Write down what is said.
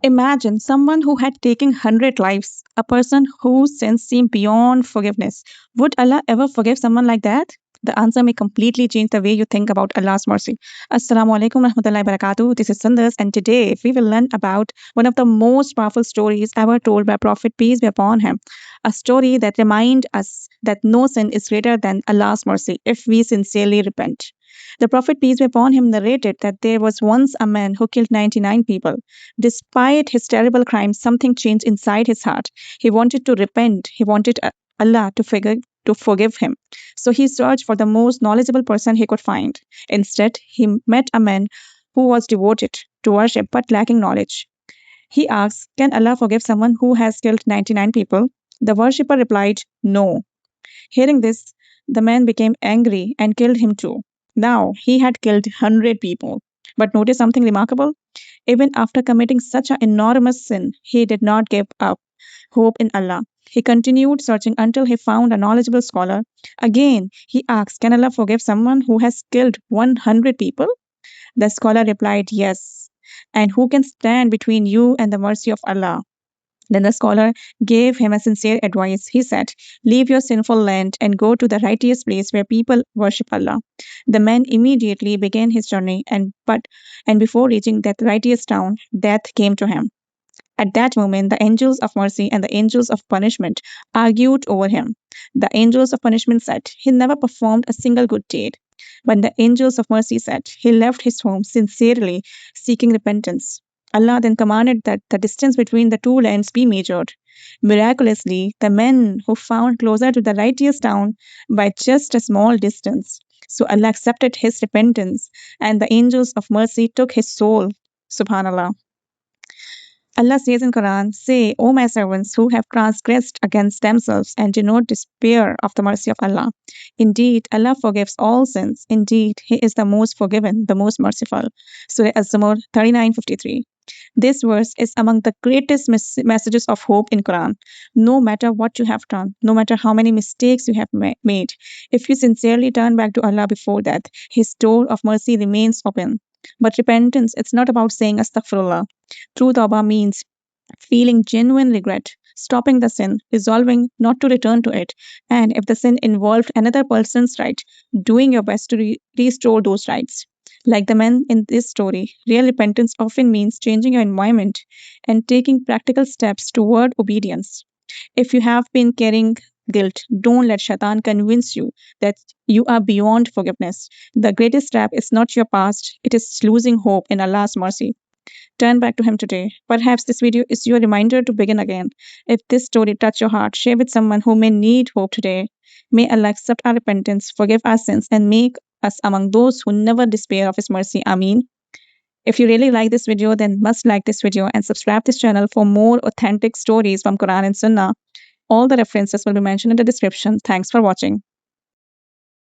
Imagine someone who had taken 100 lives, a person whose sins seem beyond forgiveness. Would Allah ever forgive someone like that? The answer may completely change the way you think about Allah's mercy. Assalamu alaikum warahmatullahi wabarakatuh. This is Sundas, and today we will learn about one of the most powerful stories ever told by Prophet, peace be upon him. A story that reminds us that no sin is greater than Allah's mercy if we sincerely repent. The Prophet, peace be upon him, narrated that there was once a man who killed 99 people. Despite his terrible crimes, something changed inside his heart. He wanted to repent. He wanted Allah to forgive him. So he searched for the most knowledgeable person he could find. Instead, he met a man who was devoted to worship but lacking knowledge. He asked, "Can Allah forgive someone who has killed 99 people?" The worshipper replied, "No." Hearing this, the man became angry and killed him too. Now he had killed 100 people. But notice something remarkable. Even after committing such an enormous sin, he did not give up hope in Allah. He continued searching until he found a knowledgeable scholar. Again, he asked, "Can Allah forgive someone who has killed 100 people?" The scholar replied, "Yes. And who can stand between you and the mercy of Allah?" Then the scholar gave him a sincere advice. He said, "Leave your sinful land and go to the righteous place where people worship Allah." The man immediately began his journey, and before reaching that righteous town, death came to him. At that moment, the angels of mercy and the angels of punishment argued over him. The angels of punishment said, "He never performed a single good deed." But the angels of mercy said, "He left his home sincerely seeking repentance." Allah then commanded that the distance between the two lands be measured. Miraculously, the man who found closer to the righteous town by just a small distance. So Allah accepted his repentance, and the angels of mercy took his soul. Subhanallah. Allah says in Quran, "Say, O my servants who have transgressed against themselves and do not despair of the mercy of Allah. Indeed, Allah forgives all sins. Indeed, He is the most forgiving, the most merciful." Surah Az-Zumar 39:53. This verse is among the greatest messages of hope in Quran. No matter what you have done, no matter how many mistakes you have made, if you sincerely turn back to Allah before that, His door of mercy remains open. But repentance, it's not about saying astaghfirullah. True Tawbah means feeling genuine regret, stopping the sin, resolving not to return to it, and if the sin involved another person's right, doing your best to restore those rights. Like the man in this story, real repentance often means changing your environment and taking practical steps toward obedience. If you have been carrying guilt, don't let Shaitan convince you that you are beyond forgiveness. The greatest trap is not your past, it is losing hope in Allah's mercy. Turn back to Him today. Perhaps this video is your reminder to begin again. If this story touched your heart, share with someone who may need hope today. May Allah accept our repentance, forgive our sins, and make us among those who never despair of His mercy. Ameen. If you really like this video, then must like this video and subscribe this channel for more authentic stories from Quran and Sunnah. All the references will be mentioned in the description. Thanks for watching.